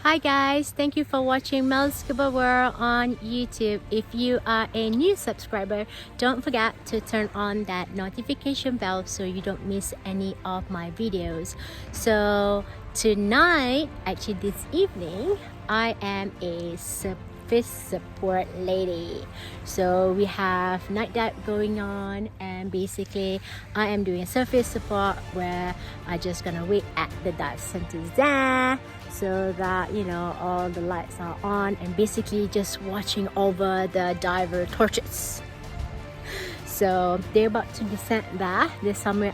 Hi guys, thank you for watching Mel's Scuba World on YouTube. If you are a new subscriber, don't forget to turn on that notification bell so you don't miss any of my videos. So tonight, actually this evening, I am a surface support lady. So we have night dive going on, and basically I am doing surface support where I just gonna wait at the dive center there so that all the lights are on, and basically just watching over the diver torches. So they're about to descend there. They're somewhere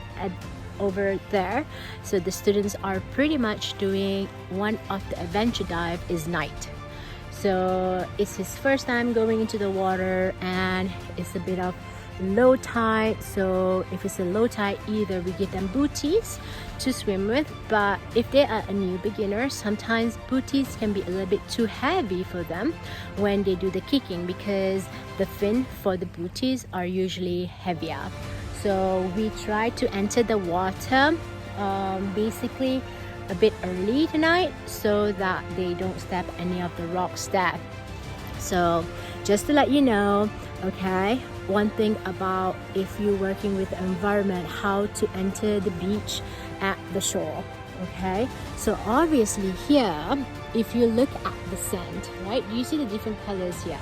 over there. So the students are pretty much doing one of the adventure dive is night. So it's his first time going into the water, and it's a bit of low tide. So if it's a low tide, either we give them booties to swim with, but if they are a new beginner, sometimes booties can be a little bit too heavy for them when they do the kicking, because the fin for the booties are usually heavier. So we try to enter the water basically a bit early tonight so that they don't step any of the rocks there. So just to let you know, okay, one thing about if you're working with the environment, how to enter the beach at the shore. Okay, so obviously here, if you look at the sand, right, you see the different colors here.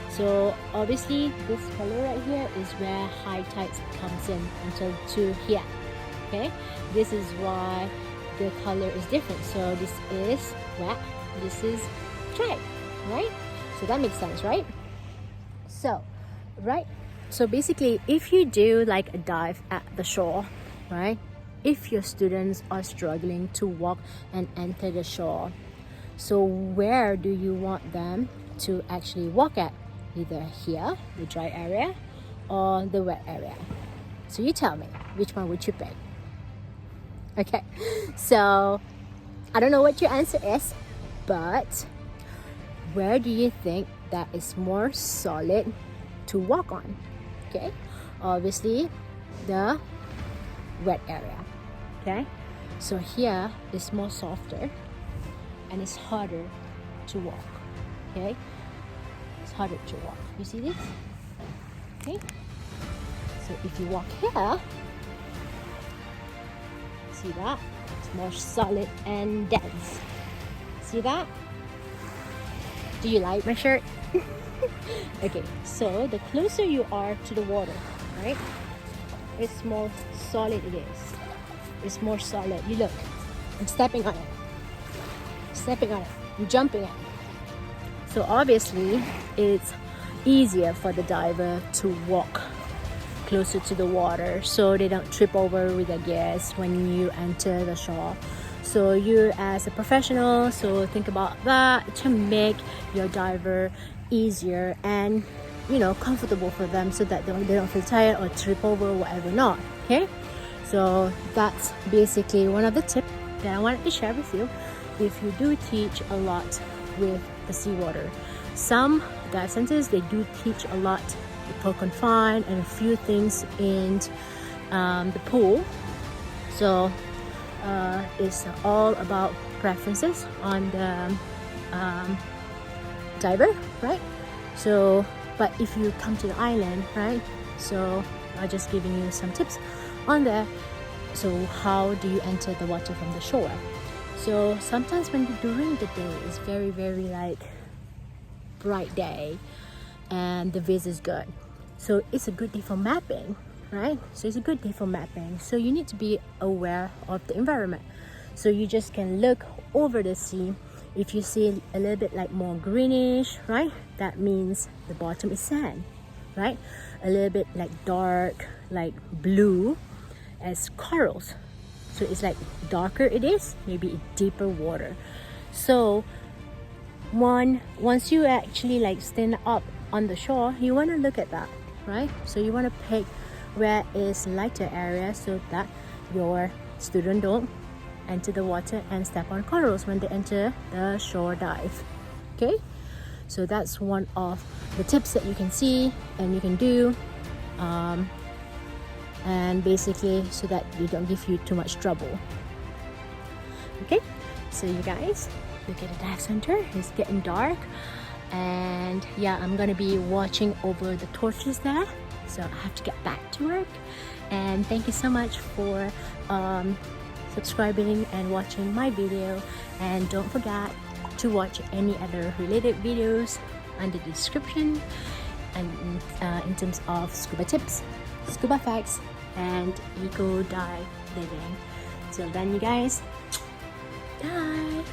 So obviously this color right here is where high tides comes in until to here. Okay, this is why the color is different. So this is wet, this is dry, right? So that makes sense, right? So so basically, if you do like a dive at the shore, right, if your students are struggling to walk and enter the shore, so where do you want them to actually walk at? Either here, the dry area, or the wet area. So you tell me, which one would you pick? Okay, so I don't know what your answer is, but where do you think that is more solid to walk on? Okay, obviously the wet area. Okay, so here is more softer and it's harder to walk. Okay, it's harder to walk. You see this? Okay, so if you walk here, see that? It's more solid and dense. See that? Do you like my shirt? Okay, so the closer you are to the water, right, it's more solid it is. It's more solid. You look, I'm stepping on it. I'm jumping it. So obviously, it's easier for the diver to walk closer to the water so they don't trip over with their gears when you enter the shore. So you as a professional, so think about that to make your diver easier and comfortable for them, so that they don't feel tired or trip over or whatever not. Okay, so that's basically one of the tips that I wanted to share with you. If you do teach a lot with the seawater, some dive centers, they do teach a lot for confined and a few things in the pool. So it's all about preferences on the diver, right? So but if you come to the island, right, so I'm just giving you some tips on there. So how do you enter the water from the shore? So sometimes when during the day it's very like bright day and the viz is good, so it's a good day for mapping, right? So it's a good day for mapping. So you need to be aware of the environment. So you just can look over the sea. If you see a little bit like more greenish, right, that means the bottom is sand, right? A little bit like dark, like blue as corals. So it's like darker it is, maybe deeper water. So once you actually like stand up on the shore, you want to look at that, right? So you want to pick where is lighter area so that your student don't enter the water and step on corals when they enter the shore dive. Okay, so that's one of the tips that you can see and you can do, and basically so that you don't give you too much trouble. Okay, so you guys, Look at the dive center. It's getting dark, and yeah, I'm gonna be watching over the torches there, so I have to get back to work. And thank you so much for subscribing and watching my video, and don't forget to watch any other related videos under the description, and in terms of scuba tips, scuba facts, and eco dive living. Till then, you guys, bye.